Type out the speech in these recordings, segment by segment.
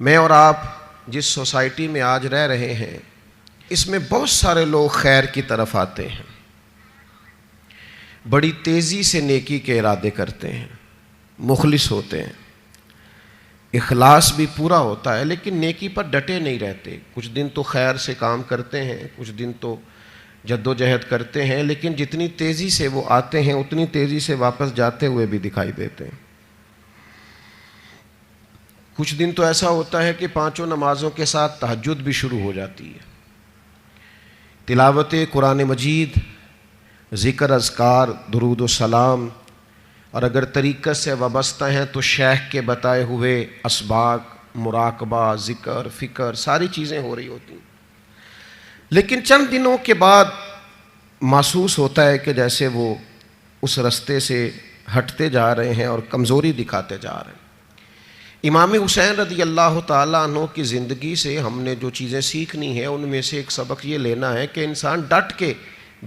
میں اور آپ جس سوسائٹی میں آج رہ رہے ہیں اس میں بہت سارے لوگ خیر کی طرف آتے ہیں، بڑی تیزی سے نیکی کے ارادے کرتے ہیں، مخلص ہوتے ہیں، اخلاص بھی پورا ہوتا ہے، لیکن نیکی پر ڈٹے نہیں رہتے۔ کچھ دن تو خیر سے کام کرتے ہیں، کچھ دن تو جد و جہد کرتے ہیں، لیکن جتنی تیزی سے وہ آتے ہیں اتنی تیزی سے واپس جاتے ہوئے بھی دکھائی دیتے ہیں۔ کچھ دن تو ایسا ہوتا ہے کہ 5 نمازوں کے ساتھ تہجد بھی شروع ہو جاتی ہے، تلاوت قرآن مجید، ذکر، اذکار، درود و سلام، اور اگر طریقت سے وابستہ ہیں تو شیخ کے بتائے ہوئے اسباق، مراقبہ، ذکر، فکر، ساری چیزیں ہو رہی ہوتی ہیں۔ لیکن چند دنوں کے بعد محسوس ہوتا ہے کہ جیسے وہ اس رستے سے ہٹتے جا رہے ہیں اور کمزوری دکھاتے جا رہے ہیں۔ امام حسین رضی اللہ تعالیٰ عنہ کی زندگی سے ہم نے جو چیزیں سیکھنی ہیں ان میں سے ایک سبق یہ لینا ہے کہ انسان ڈٹ کے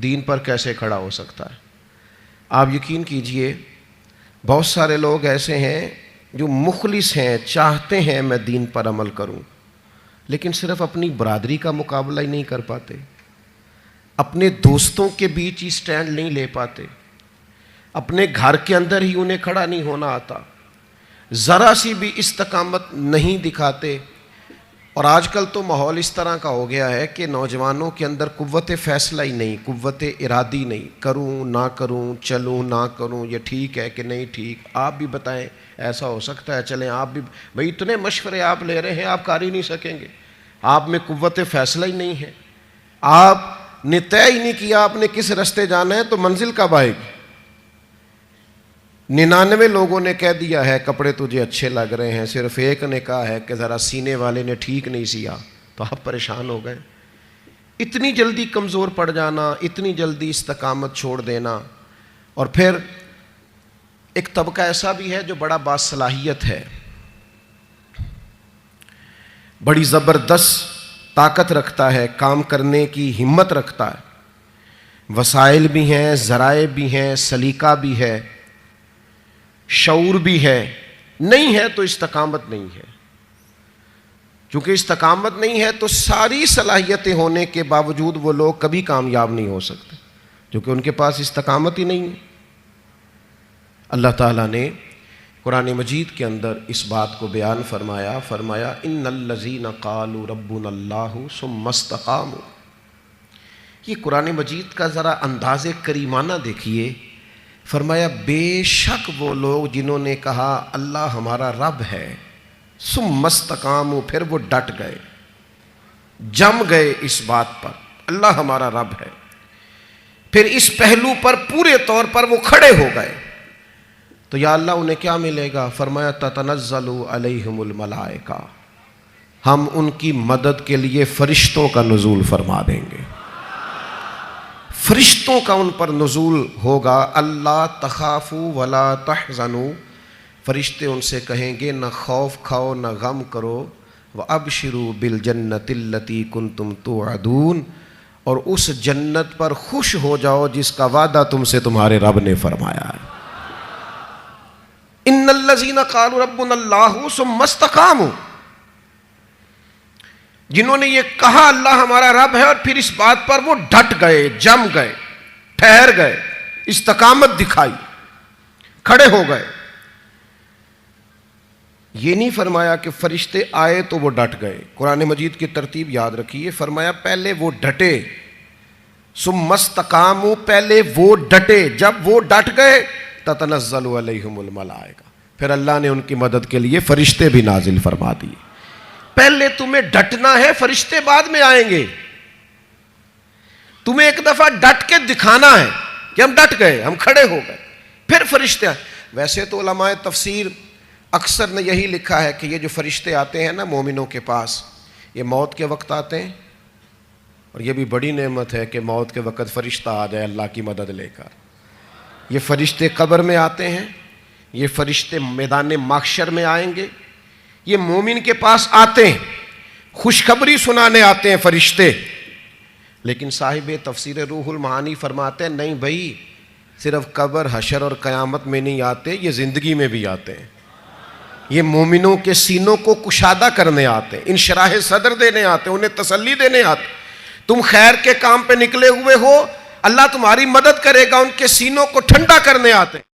دین پر کیسے کھڑا ہو سکتا ہے۔ آپ یقین کیجئے بہت سارے لوگ ایسے ہیں جو مخلص ہیں، چاہتے ہیں میں دین پر عمل کروں، لیکن صرف اپنی برادری کا مقابلہ ہی نہیں کر پاتے، اپنے دوستوں کے بیچ ہی سٹینڈ نہیں لے پاتے، اپنے گھر کے اندر ہی انہیں کھڑا نہیں ہونا آتا، ذرا سی بھی استقامت نہیں دکھاتے۔ اور آج کل تو ماحول اس طرح کا ہو گیا ہے کہ نوجوانوں کے اندر قوت فیصلہ ہی نہیں، قوت ارادی نہیں، کروں نہ کروں، چلوں نہ کروں، یہ ٹھیک ہے کہ نہیں ٹھیک، آپ بھی بتائیں ایسا ہو سکتا ہے، چلیں آپ بھی، بھئی اتنے مشورے آپ لے رہے ہیں، آپ کر ہی نہیں سکیں گے، آپ میں قوت فیصلہ ہی نہیں ہے، آپ نے طے ہی نہیں کیا آپ نے کس رستے جانا ہے، تو منزل کب آئے گی؟ 99 لوگوں نے کہہ دیا ہے کپڑے تجھے اچھے لگ رہے ہیں، صرف ایک نے کہا ہے کہ ذرا سینے والے نے ٹھیک نہیں سیا، تو آپ پریشان ہو گئے۔ اتنی جلدی کمزور پڑ جانا، اتنی جلدی استقامت چھوڑ دینا۔ اور پھر ایک طبقہ ایسا بھی ہے جو بڑا باصلاحیت ہے، بڑی زبردست طاقت رکھتا ہے، کام کرنے کی ہمت رکھتا ہے، وسائل بھی ہیں، ذرائع بھی ہیں، سلیقہ بھی ہے، شعور بھی ہے، نہیں ہے تو استقامت نہیں ہے۔ چونکہ استقامت نہیں ہے تو ساری صلاحیتیں ہونے کے باوجود وہ لوگ کبھی کامیاب نہیں ہو سکتے، کیونکہ ان کے پاس استقامت ہی نہیں ہے۔ اللہ تعالیٰ نے قرآن مجید کے اندر اس بات کو بیان فرمایا ان الذین قالوا ربنا اللہ ثم استقاموا۔ یہ قرآن مجید کا ذرا انداز کریمانہ دیکھیے، فرمایا بے شک وہ لوگ جنہوں نے کہا اللہ ہمارا رب ہے، ثم استقاموا، پھر وہ ڈٹ گئے، جم گئے اس بات پر اللہ ہمارا رب ہے، پھر اس پہلو پر پورے طور پر وہ کھڑے ہو گئے، تو یا اللہ انہیں کیا ملے گا؟ فرمایا تتنزل علیہم الملائکہ، ہم ان کی مدد کے لیے فرشتوں کا نزول فرما دیں گے، فرشتوں کا ان پر نزول ہوگا۔ اللہ تخافوا ولا تحزنوا، فرشتے ان سے کہیں گے نہ خوف کھاؤ نہ غم کرو، وابشروا بالجنۃ التی کنتم توعدون، اور اس جنت پر خوش ہو جاؤ جس کا وعدہ تم سے تمہارے رب نے فرمایا ہے۔ ان الذین قالوا ربنا اللہ ثم استقاموا، جنہوں نے یہ کہا اللہ ہمارا رب ہے اور پھر اس بات پر وہ ڈٹ گئے، جم گئے، ٹھہر گئے، استقامت دکھائی، کھڑے ہو گئے۔ یہ نہیں فرمایا کہ فرشتے آئے تو وہ ڈٹ گئے، قرآن مجید کی ترتیب یاد رکھیے، فرمایا پہلے وہ ڈٹے، ثم استقاموا، پہلے وہ ڈٹے، جب وہ ڈٹ گئے تتنزل علیہم الملائکہ، پھر اللہ نے ان کی مدد کے لیے فرشتے بھی نازل فرما دیے۔ پہلے تمہیں ڈٹنا ہے، فرشتے بعد میں آئیں گے، تمہیں ایک دفعہ ڈٹ کے دکھانا ہے کہ ہم ڈٹ گئے، ہم کھڑے ہو گئے، پھر فرشتے آئیں۔ ویسے تو علماء تفسیر اکثر نے یہی لکھا ہے کہ یہ جو فرشتے آتے ہیں نا مومنوں کے پاس، یہ موت کے وقت آتے ہیں، اور یہ بھی بڑی نعمت ہے کہ موت کے وقت فرشتہ آ جائے اللہ کی مدد لے کر۔ یہ فرشتے قبر میں آتے ہیں، یہ فرشتے میدان محشر میں آئیں گے، یہ مومن کے پاس آتے ہیں، خوشخبری سنانے آتے ہیں فرشتے۔ لیکن صاحب تفسیر روح المعانی فرماتے ہیں نہیں بھائی، صرف قبر، حشر اور قیامت میں نہیں آتے، یہ زندگی میں بھی آتے ہیں۔ یہ مومنوں کے سینوں کو کشادہ کرنے آتے ہیں، انشراح صدر دینے آتے ہیں، انہیں تسلی دینے آتے ہیں۔ تم خیر کے کام پہ نکلے ہوئے ہو، اللہ تمہاری مدد کرے گا، ان کے سینوں کو ٹھنڈا کرنے آتے ہیں۔